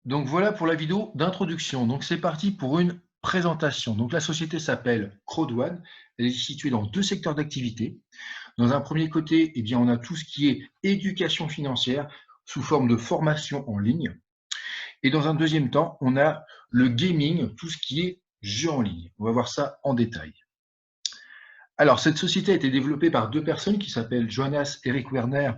Donc voilà pour la vidéo d'introduction. Donc c'est parti pour une présentation. Donc la société s'appelle Crowd1. Elle est située dans deux secteurs d'activité. Dans un premier côté, eh bien, on a tout ce qui est éducation financière sous forme de formation en ligne. Et dans un deuxième temps, on a le gaming, tout ce qui est jeu en ligne. On va voir ça en détail. Alors, cette société a été développée par deux personnes qui s'appellent Johannes Erik Werner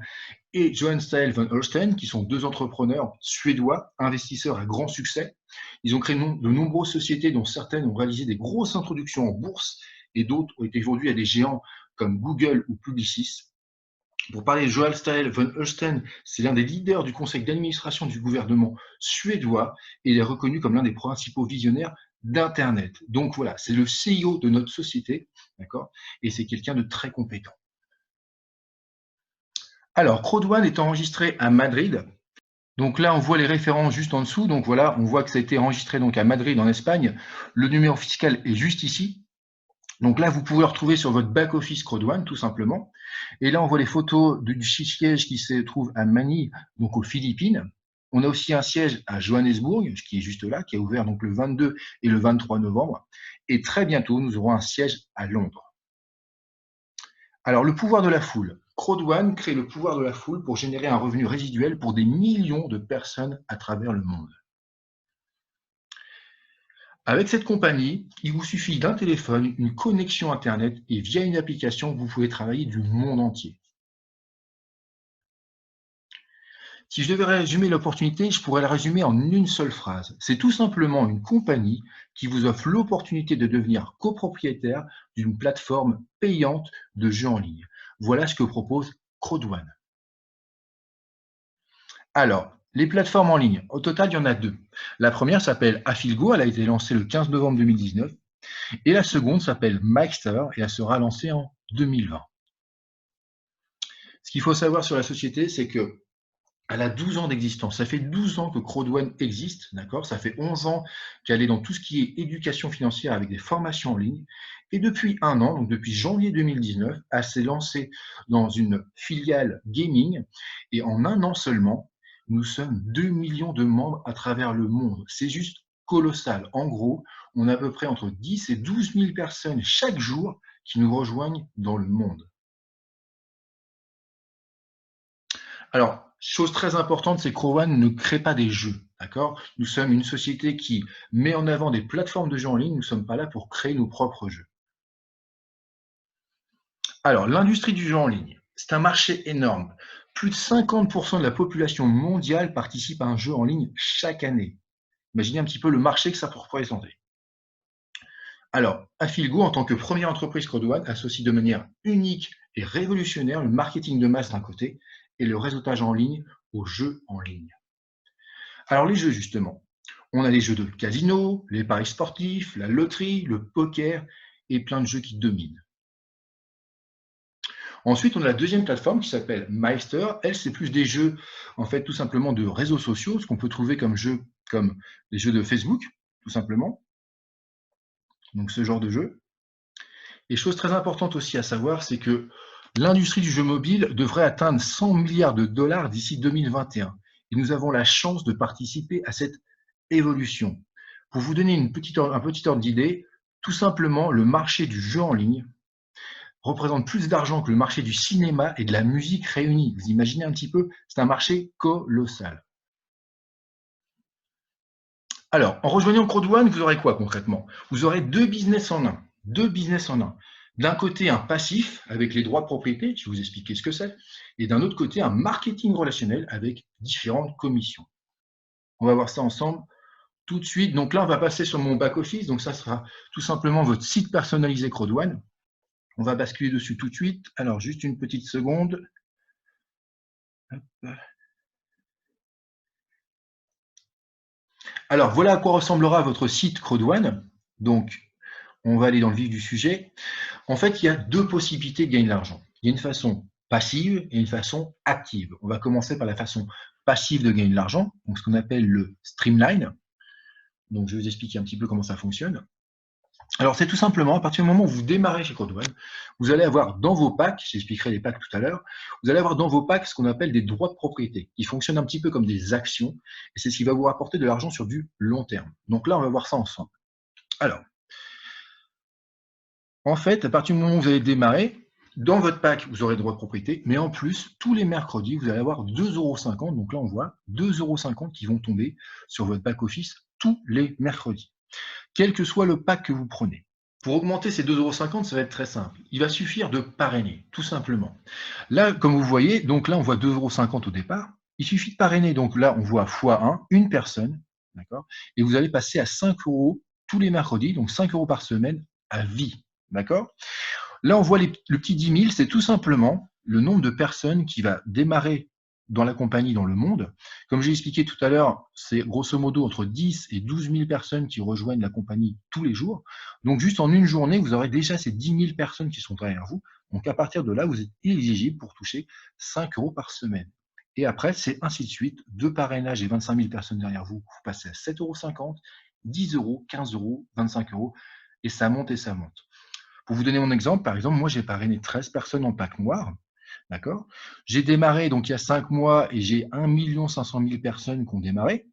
et Johan Stael van Holsten, qui sont deux entrepreneurs suédois, investisseurs à grand succès. Ils ont créé de nombreuses sociétés, dont certaines ont réalisé des grosses introductions en bourse et d'autres ont été vendues à des géants comme Google ou Publicis. Pour parler de Johan Stael van Holsten, c'est l'un des leaders du conseil d'administration du gouvernement suédois et il est reconnu comme l'un des principaux visionnaires d'Internet. Donc voilà, c'est le CEO de notre société, d'accord? Et c'est quelqu'un de très compétent. Alors, Crowd1 est enregistré à Madrid. Donc là, on voit les références juste en dessous. Donc voilà, on voit que ça a été enregistré donc à Madrid, en Espagne. Le numéro fiscal est juste ici. Donc là, vous pouvez le retrouver sur votre back-office Crowd1, tout simplement. Et là, on voit les photos du siège qui se trouve à Manille, donc aux Philippines. On a aussi un siège à Johannesburg, qui est juste là, qui a ouvert donc le 22 et le 23 novembre. Et très bientôt, nous aurons un siège à Londres. Alors, le pouvoir de la foule. Crowd1 crée le pouvoir de la foule pour générer un revenu résiduel pour des millions de personnes à travers le monde. Avec cette compagnie, il vous suffit d'un téléphone, une connexion Internet et via une application, vous pouvez travailler du monde entier. Si je devais résumer l'opportunité, je pourrais la résumer en une seule phrase. C'est tout simplement une compagnie qui vous offre l'opportunité de devenir copropriétaire d'une plateforme payante de jeux en ligne. Voilà ce que propose Crowd1. Alors, les plateformes en ligne, au total, il y en a deux. La première s'appelle Affilgo, elle a été lancée le 15 novembre 2019. Et la seconde s'appelle Mixter et elle sera lancée en 2020. Ce qu'il faut savoir sur la société, c'est que elle a 12 ans d'existence. Ça fait 12 ans que Crowd1 existe, d'accord? Ça fait 11 ans qu'elle est dans tout ce qui est éducation financière avec des formations en ligne. Et depuis un an, donc depuis janvier 2019, elle s'est lancée dans une filiale gaming. Et en un an seulement, nous sommes 2 millions de membres à travers le monde. C'est juste colossal. En gros, on a à peu près entre 10 et 12 000 personnes chaque jour qui nous rejoignent dans le monde. Alors, chose très importante, c'est que Crowd1 ne crée pas des jeux, d'accord? Nous sommes une société qui met en avant des plateformes de jeux en ligne, nous ne sommes pas là pour créer nos propres jeux. Alors, l'industrie du jeu en ligne, c'est un marché énorme. Plus de 50% de la population mondiale participe à un jeu en ligne chaque année. Imaginez un petit peu le marché que ça peut représenter. Alors, Affilgo, en tant que première entreprise Crowd1, associe de manière unique et révolutionnaire le marketing de masse d'un côté et le réseautage en ligne aux jeux en ligne. Alors les jeux justement, on a les jeux de casino, les paris sportifs, la loterie, le poker et plein de jeux qui dominent. Ensuite, on a la deuxième plateforme qui s'appelle Meister. Elle, c'est plus des jeux, en fait, tout simplement de réseaux sociaux, ce qu'on peut trouver comme jeux, comme les jeux de Facebook, tout simplement. Donc ce genre de jeu. Et chose très importante aussi à savoir, c'est que l'industrie du jeu mobile devrait atteindre 100 milliards de dollars d'ici 2021. Et nous avons la chance de participer à cette évolution. Pour vous donner un petit ordre d'idée, tout simplement, le marché du jeu en ligne représente plus d'argent que le marché du cinéma et de la musique réunis. Vous imaginez un petit peu, c'est un marché colossal. Alors, en rejoignant Crowd1, vous aurez quoi concrètement? Vous aurez deux business en un. Deux business en un. D'un côté, un passif avec les droits de propriété, je vais vous expliquer ce que c'est, et d'un autre côté, un marketing relationnel avec différentes commissions. On va voir ça ensemble tout de suite. Donc là, on va passer sur mon back-office. Donc ça sera tout simplement votre site personnalisé Crowd1. On va basculer dessus tout de suite. Alors, juste une petite seconde. Alors, voilà à quoi ressemblera votre site Crowd1. Donc, on va aller dans le vif du sujet. En fait, il y a deux possibilités de gagner de l'argent. Il y a une façon passive et une façon active. On va commencer par la façon passive de gagner de l'argent, donc ce qu'on appelle le streamline. Donc, je vais vous expliquer un petit peu comment ça fonctionne. Alors, c'est tout simplement, à partir du moment où vous démarrez chez Crowdone, vous allez avoir dans vos packs, j'expliquerai les packs tout à l'heure, vous allez avoir dans vos packs ce qu'on appelle des droits de propriété, qui fonctionnent un petit peu comme des actions, et c'est ce qui va vous rapporter de l'argent sur du long terme. Donc là, on va voir ça ensemble. Alors, en fait, à partir du moment où vous allez démarrer, dans votre pack, vous aurez le droit de propriété, mais en plus, tous les mercredis, vous allez avoir 2,50 €. Donc là, on voit 2,50 € qui vont tomber sur votre pack Office tous les mercredis, quel que soit le pack que vous prenez. Pour augmenter ces 2,50 €, ça va être très simple. Il va suffire de parrainer, tout simplement. Là, comme vous voyez, donc là, on voit 2,50 € au départ. Il suffit de parrainer. Donc là, on voit x1, une personne, d'accord. Et vous allez passer à 5 € tous les mercredis, donc 5 € par semaine à vie, d'accord. Là, on voit le petit 10 000, c'est tout simplement le nombre de personnes qui va démarrer dans la compagnie dans le monde. Comme j'ai expliqué tout à l'heure, c'est grosso modo entre 10 et 12 000 personnes qui rejoignent la compagnie tous les jours. Donc, juste en une journée, vous aurez déjà ces 10 000 personnes qui sont derrière vous. Donc, à partir de là, vous êtes éligible pour toucher 5 € par semaine. Et après, c'est ainsi de suite. Deux parrainages et 25 000 personnes derrière vous, vous passez à 7,50 €, 10 €, 15 €, 25 €, et ça monte et ça monte. Pour vous donner mon exemple, par exemple, moi, j'ai parrainé 13 personnes en pack noir. D'accord. J'ai démarré donc il y a 5 mois et j'ai 1 500 000 personnes qui ont démarré.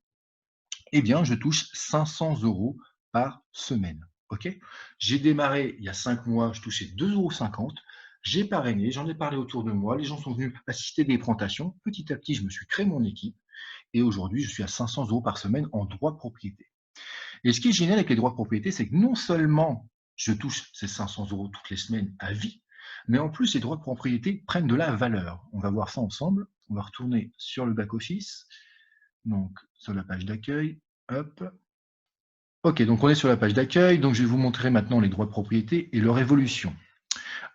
Eh bien, je touche 500 € par semaine. OK. J'ai démarré il y a 5 mois, je touchais 2,50 €. J'ai parrainé, j'en ai parlé autour de moi. Les gens sont venus assister des présentations. Petit à petit, je me suis créé mon équipe. Et aujourd'hui, je suis à 500 € par semaine en droit de propriété. Et ce qui est génial avec les droits de propriété, c'est que non seulement je touche ces 500 € toutes les semaines à vie, mais en plus, les droits de propriété prennent de la valeur. On va voir ça ensemble. On va retourner sur le back-office, donc sur la page d'accueil. Hop. OK, donc on est sur la page d'accueil. Donc je vais vous montrer maintenant les droits de propriété et leur évolution.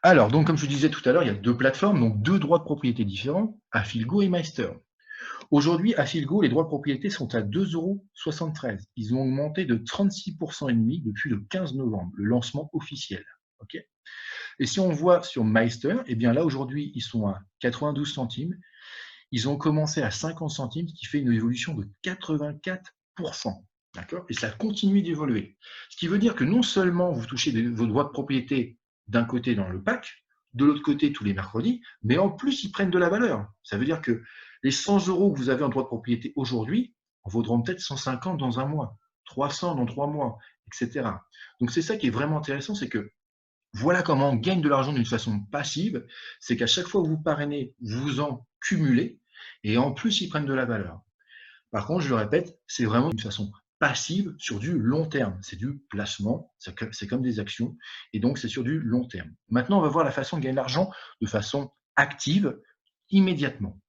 Alors, donc comme je disais tout à l'heure, il y a deux plateformes, donc deux droits de propriété différents, Afilgo et Meister. Aujourd'hui, à Filgo, les droits de propriété sont à 2,73 €. Ils ont augmenté de 36,5 % depuis le 15 novembre, le lancement officiel. Okay. Et si on voit sur Meister, eh bien là, aujourd'hui, ils sont à 92 centimes. Ils ont commencé à 50 centimes, ce qui fait une évolution de 84%. D'accord. Et ça continue d'évoluer. Ce qui veut dire que non seulement vous touchez vos droits de propriété d'un côté dans le pack, de l'autre côté tous les mercredis, mais en plus, ils prennent de la valeur. Ça veut dire que les 100 € que vous avez en droit de propriété aujourd'hui en vaudront peut-être 150 dans un mois, 300 dans 3 mois, etc. Donc c'est ça qui est vraiment intéressant, c'est que voilà comment on gagne de l'argent d'une façon passive, c'est qu'à chaque fois que vous parrainez, vous en cumulez, et en plus, ils prennent de la valeur. Par contre, je le répète, c'est vraiment une façon passive sur du long terme. C'est du placement, c'est comme des actions, et donc c'est sur du long terme. Maintenant, on va voir la façon de gagner de l'argent de façon active, immédiatement.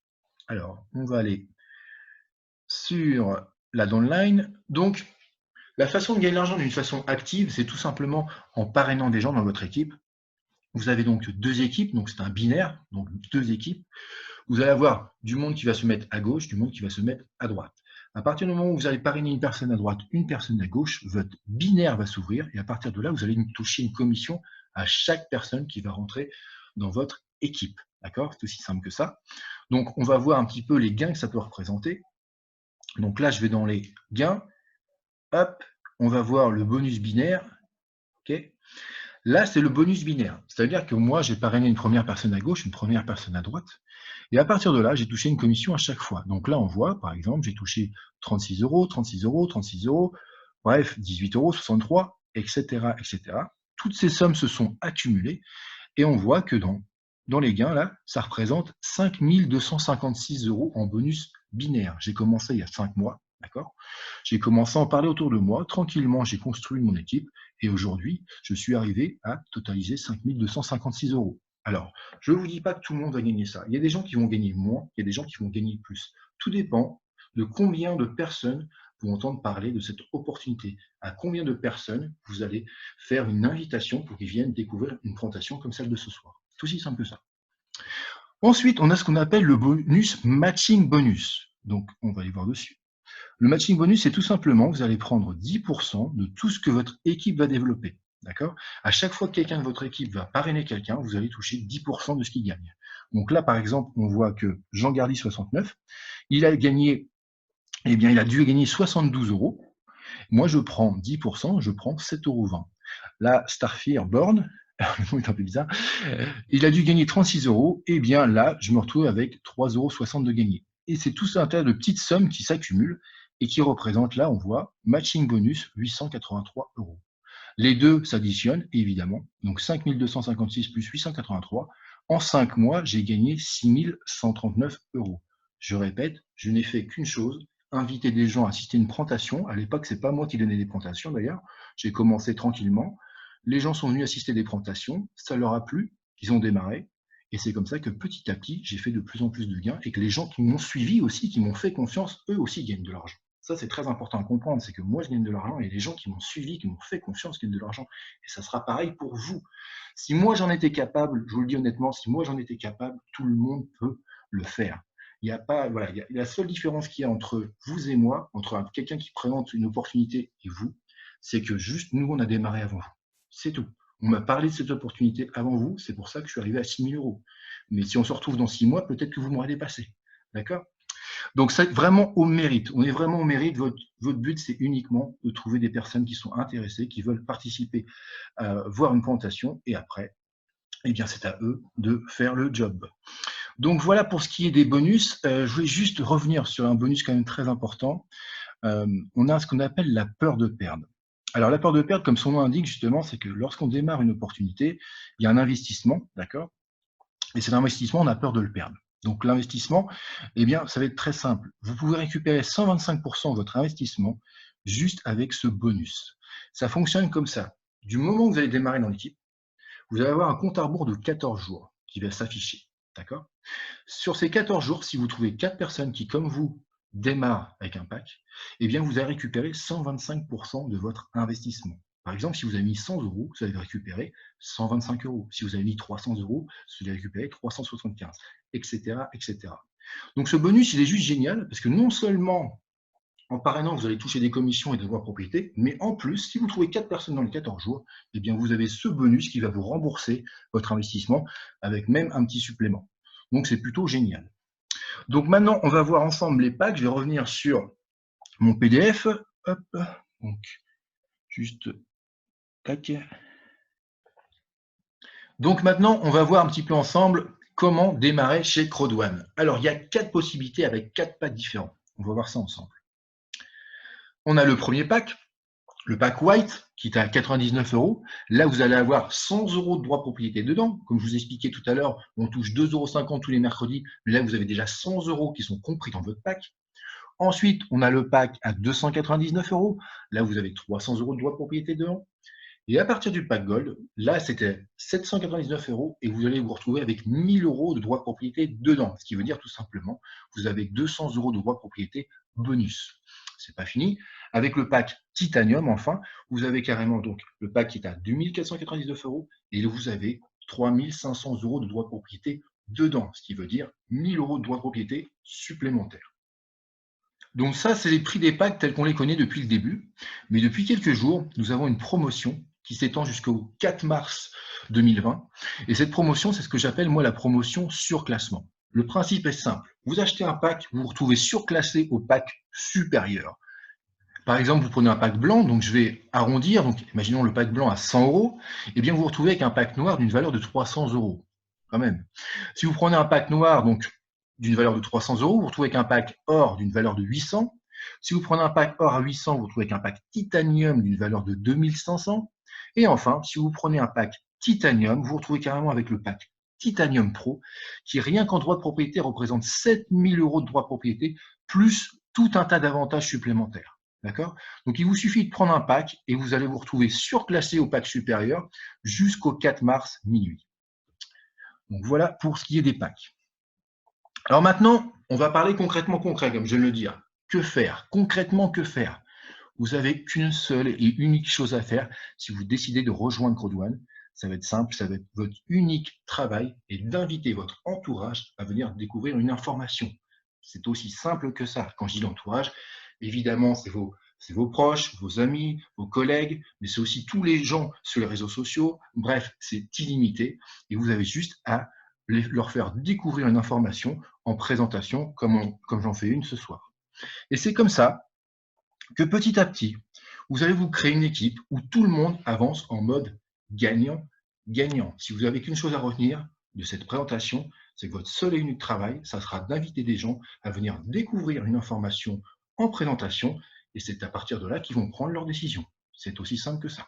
Alors, on va aller sur la downline. Donc, la façon de gagner de l'argent d'une façon active, c'est tout simplement en parrainant des gens dans votre équipe. Vous avez donc deux équipes, donc c'est un binaire, donc deux équipes. Vous allez avoir du monde qui va se mettre à gauche, du monde qui va se mettre à droite. À partir du moment où vous allez parrainer une personne à droite, une personne à gauche, votre binaire va s'ouvrir et à partir de là, vous allez toucher une commission à chaque personne qui va rentrer dans votre équipe. D'accord? C'est aussi simple que ça. Donc, on va voir un petit peu les gains que ça peut représenter. Donc là, je vais dans les gains. Hop, on va voir le bonus binaire. OK. Là, c'est le bonus binaire. C'est-à-dire que moi, j'ai parrainé une première personne à gauche, une première personne à droite. Et à partir de là, j'ai touché une commission à chaque fois. Donc là, on voit, par exemple, j'ai touché 36 €, 36 €, 36 €, bref, 18 €, 63, etc., etc. Toutes ces sommes se sont accumulées et on voit que dans les gains, là, ça représente 5 256 € en bonus binaire. J'ai commencé il y a 5 mois, d'accord? J'ai commencé à en parler autour de moi. Tranquillement, j'ai construit mon équipe et aujourd'hui, je suis arrivé à totaliser 5 256 €. Alors, je ne vous dis pas que tout le monde va gagner ça. Il y a des gens qui vont gagner moins, il y a des gens qui vont gagner plus. Tout dépend de combien de personnes vont entendre parler de cette opportunité. À combien de personnes vous allez faire une invitation pour qu'ils viennent découvrir une présentation comme celle de ce soir. C'est aussi simple que ça. Ensuite, on a ce qu'on appelle le bonus matching bonus. Donc, on va aller voir dessus. Le matching bonus, c'est tout simplement, vous allez prendre 10% de tout ce que votre équipe va développer. D'accord? À chaque fois que quelqu'un de votre équipe va parrainer quelqu'un, vous allez toucher 10% de ce qu'il gagne. Donc là, par exemple, on voit que Jean Gardy 69, il a gagné, eh bien, il a dû gagner 72 €. Moi, je prends 10%, je prends 7,20 €. Là, Starfire Born, le mot est un peu bizarre, il a dû gagner 36 €, et bien là, je me retrouve avec 3,60 € de gagné. Et c'est tout un tas de petites sommes qui s'accumulent et qui représentent, là, on voit, matching bonus, 883 €. Les deux s'additionnent, évidemment, donc 5 256 plus 883. En 5 mois, j'ai gagné 6 139 €. Je répète, je n'ai fait qu'une chose, inviter des gens à assister à une présentation. À l'époque, c'est pas moi qui donnais des présentations d'ailleurs. J'ai commencé tranquillement. Les gens sont venus assister à des présentations, ça leur a plu, ils ont démarré. Et c'est comme ça que petit à petit, j'ai fait de plus en plus de gains et que les gens qui m'ont suivi aussi, qui m'ont fait confiance, eux aussi gagnent de l'argent. Ça, c'est très important à comprendre, c'est que moi, je gagne de l'argent et les gens qui m'ont suivi, qui m'ont fait confiance, gagnent de l'argent. Et ça sera pareil pour vous. Si moi, j'en étais capable, je vous le dis honnêtement, si moi, j'en étais capable, tout le monde peut le faire. Il n'y a pas, voilà, la seule différence qu'il y a entre vous et moi, entre quelqu'un qui présente une opportunité et vous, c'est que juste nous, on a démarré avant vous. C'est tout. On m'a parlé de cette opportunité avant vous, c'est pour ça que je suis arrivé à 6 000 €. Mais si on se retrouve dans 6 mois, peut-être que vous m'aurez dépassé. D'accord? Donc, c'est vraiment au mérite. On est vraiment au mérite. Votre but, c'est uniquement de trouver des personnes qui sont intéressées, qui veulent participer à voir une présentation. Et après, eh bien, c'est à eux de faire le job. Donc, voilà pour ce qui est des bonus. Je voulais juste revenir sur un bonus quand même très important. On a ce qu'on appelle la peur de perdre. Alors, la peur de perdre, comme son nom indique, justement, c'est que lorsqu'on démarre une opportunité, il y a un investissement, d'accord? Et cet investissement, on a peur de le perdre. Donc, l'investissement, eh bien, ça va être très simple. Vous pouvez récupérer 125% de votre investissement juste avec ce bonus. Ça fonctionne comme ça. Du moment où vous allez démarrer dans l'équipe, vous allez avoir un compte à rebours de 14 jours qui va s'afficher. D'accord? Sur ces 14 jours, si vous trouvez 4 personnes qui, comme vous, démarrent avec un pack, eh bien, vous allez récupérer 125% de votre investissement. Par exemple, si vous avez mis 100 €, vous allez récupérer 125 €. Si vous avez mis 300 €, vous allez récupérer 375, etc., etc. Donc, ce bonus, il est juste génial parce que non seulement en parrainant, vous allez toucher des commissions et des droits de propriété, mais en plus, si vous trouvez 4 personnes dans les 14 jours, eh bien, vous avez ce bonus qui va vous rembourser votre investissement avec même un petit supplément. Donc, c'est plutôt génial. Donc, maintenant, on va voir ensemble les packs. Je vais revenir sur mon PDF. Hop. Donc, juste, tac. Donc, maintenant, on va voir un petit peu ensemble comment démarrer chez Crowd1. Alors, il y a 4 possibilités avec 4 packs différents. On va voir ça ensemble. On a le premier pack, le pack White, qui est à 99 €. Là, vous allez avoir 100 € de droits de propriété dedans. Comme je vous expliquais tout à l'heure, on touche 2,50 € tous les mercredis. Là, vous avez déjà 100 € qui sont compris dans votre pack. Ensuite, on a le pack à 299 €. Là, vous avez 300 € de droits de propriété dedans. Et à partir du pack Gold, là, c'était 799 € et vous allez vous retrouver avec 1000 € de droits de propriété dedans. Ce qui veut dire tout simplement, vous avez 200 € de droits de propriété bonus. C'est pas fini. Avec le pack Titanium, enfin, vous avez carrément donc le pack qui est à 2499 € et vous avez 3500 € de droits de propriété dedans. Ce qui veut dire 1000 € de droits de propriété supplémentaires. Donc ça, c'est les prix des packs tels qu'on les connaît depuis le début. Mais depuis quelques jours, nous avons une promotion qui s'étend jusqu'au 4 mars 2020. Et cette promotion, c'est ce que j'appelle moi la promotion surclassement. Le principe est simple. Vous achetez un pack, vous vous retrouvez surclassé au pack supérieur. Par exemple, vous prenez un pack blanc, donc je vais arrondir, donc imaginons le pack blanc à 100 €, et bien vous vous retrouvez avec un pack noir d'une valeur de 300 € quand même. Si vous prenez un pack noir, donc d'une valeur de 300 €, vous vous retrouvez avec un pack or d'une valeur de 800. Si vous prenez un pack or à 800, vous vous retrouvez avec un pack titanium d'une valeur de 2500. Et enfin, si vous prenez un pack titanium, vous vous retrouvez carrément avec le pack Titanium Pro, qui rien qu'en droit de propriété représente 7000 € de droit de propriété, plus tout un tas d'avantages supplémentaires. D'accord? Donc, il vous suffit de prendre un pack et vous allez vous retrouver surclassé au pack supérieur jusqu'au 4 mars minuit. Donc, voilà pour ce qui est des packs. Alors maintenant, on va parler concrètement concret, comme je viens de le dire. Que faire? Concrètement, que faire? Vous n'avez qu'une seule et unique chose à faire si vous décidez de rejoindre Crowd1. Ça va être simple, ça va être votre unique travail et d'inviter votre entourage à venir découvrir une information. C'est aussi simple que ça. Quand je dis l'entourage, évidemment, c'est vos proches, vos amis, vos collègues, mais c'est aussi tous les gens sur les réseaux sociaux. Bref, c'est illimité et vous avez juste à leur faire découvrir une information en présentation comme j'en fais une ce soir. Et c'est comme ça que petit à petit, Vous allez vous créer une équipe où tout le monde avance en mode gagnant-gagnant. Si vous n'avez qu'une chose à retenir de cette présentation, c'est que votre seul et unique travail, ça sera d'inviter des gens à venir découvrir une information en présentation, et c'est à partir de là qu'ils vont prendre leurs décisions. C'est aussi simple que ça.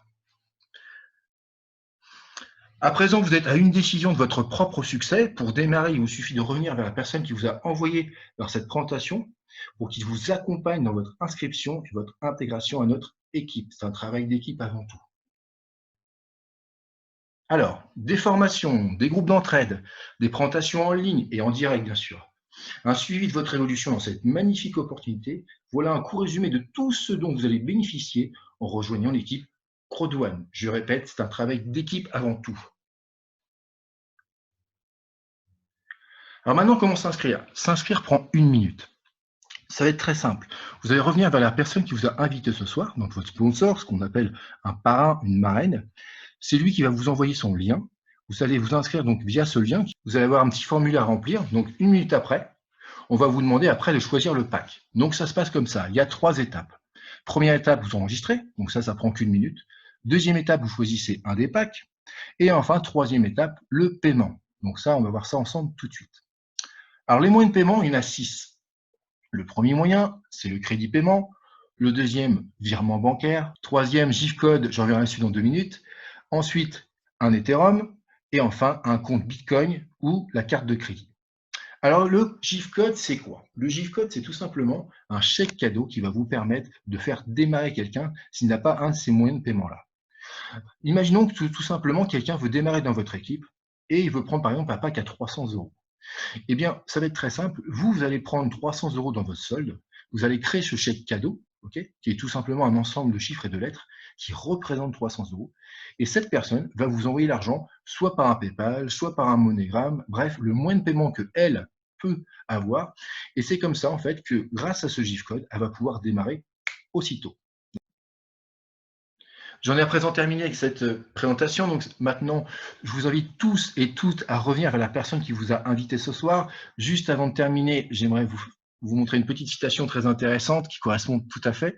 À présent, vous êtes à une décision de votre propre succès. Pour démarrer, il vous suffit de revenir vers la personne qui vous a envoyé vers cette présentation pour qu'il vous accompagne dans votre inscription et votre intégration à notre équipe. C'est un travail d'équipe avant tout. Alors, des formations, des groupes d'entraide, des présentations en ligne et en direct, bien sûr. Un suivi de votre évolution dans cette magnifique opportunité. Voilà un court résumé de tout ce dont vous allez bénéficier en rejoignant l'équipe Crodouane. Je répète, c'est un travail d'équipe avant tout. Alors maintenant, comment s'inscrire? S'inscrire prend 1 minute. Ça va être très simple. Vous allez revenir vers la personne qui vous a invité ce soir, donc votre sponsor, ce qu'on appelle un parrain, une marraine. C'est lui qui va vous envoyer son lien. Vous allez vous inscrire donc via ce lien. Vous allez avoir un petit formulaire à remplir. Donc 1 minute après, on va vous demander après de choisir le pack. Donc ça se passe comme ça. Il y a 3 étapes. Première étape, vous enregistrez. Donc ça prend qu'1 minute. Deuxième étape, vous choisissez un des packs. Et enfin, troisième étape, le paiement. Donc ça, on va voir ça ensemble tout de suite. Alors les moyens de paiement, il y en a 6. Le premier moyen, c'est le crédit paiement. Le deuxième, virement bancaire. Troisième, GIF code, j'en reviendrai dessus dans 2 minutes. Ensuite, un Ethereum. Et enfin, un compte Bitcoin ou la carte de crédit. Alors, le GIF code, c'est quoi? Le GIF code, c'est tout simplement un chèque cadeau qui va vous permettre de faire démarrer quelqu'un s'il n'a pas un de ces moyens de paiement-là. Imaginons que tout simplement, quelqu'un veut démarrer dans votre équipe et il veut prendre par exemple un pack à 300 €. Eh bien, ça va être très simple. Vous allez prendre 300 € dans votre solde. Vous allez créer ce chèque cadeau, qui est tout simplement un ensemble de chiffres et de lettres qui représente 300 €. Et cette personne va vous envoyer l'argent soit par un PayPal, soit par un MoneyGram, bref, le moyen de paiement qu'elle peut avoir. Et c'est comme ça, en fait, que grâce à ce GIF code, elle va pouvoir démarrer aussitôt. J'en ai à présent terminé avec cette présentation. Donc maintenant, je vous invite tous et toutes à revenir vers la personne qui vous a invité ce soir. Juste avant de terminer, j'aimerais vous montrer une petite citation très intéressante qui correspond tout à fait.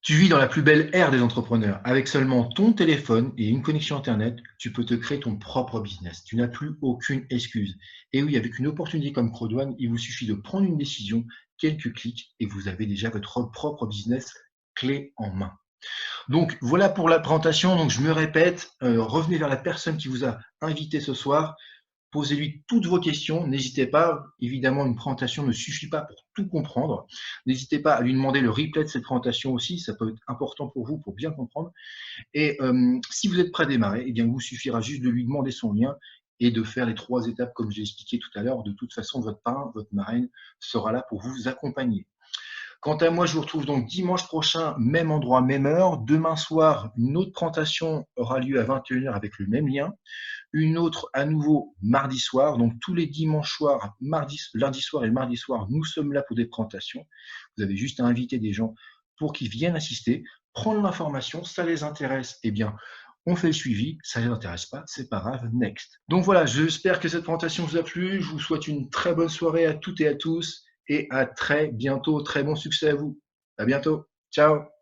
Tu vis dans la plus belle ère des entrepreneurs. Avec seulement ton téléphone et une connexion Internet, tu peux te créer ton propre business. Tu n'as plus aucune excuse. Et oui, avec une opportunité comme Crodouane, il vous suffit de prendre une décision, quelques clics, et vous avez déjà votre propre business clé en main. Donc voilà pour la présentation. Donc je me répète, revenez vers la personne qui vous a invité ce soir. Posez-lui toutes vos questions. N'hésitez pas. Évidemment, une présentation ne suffit pas pour tout comprendre. N'hésitez pas à lui demander le replay de cette présentation aussi. Ça peut être important pour vous pour bien comprendre. Et si vous êtes prêt à démarrer, eh bien, il vous suffira juste de lui demander son lien et de faire les 3 étapes comme j'ai expliqué tout à l'heure. De toute façon, votre parrain, votre marraine sera là pour vous accompagner. Quant à moi, je vous retrouve donc dimanche prochain, même endroit, même heure. Demain soir, une autre présentation aura lieu à 21 h avec le même lien. Une autre à nouveau mardi soir. Donc tous les dimanches soirs, lundi soir et mardi soir, nous sommes là pour des présentations. Vous avez juste à inviter des gens pour qu'ils viennent assister, prendre l'information. Ça les intéresse, eh bien, on fait le suivi. Ça ne les intéresse pas, c'est pas grave, next. Donc voilà, j'espère que cette présentation vous a plu. Je vous souhaite une très bonne soirée à toutes et à tous. Et à très bientôt. Très bon succès à vous. À bientôt. Ciao.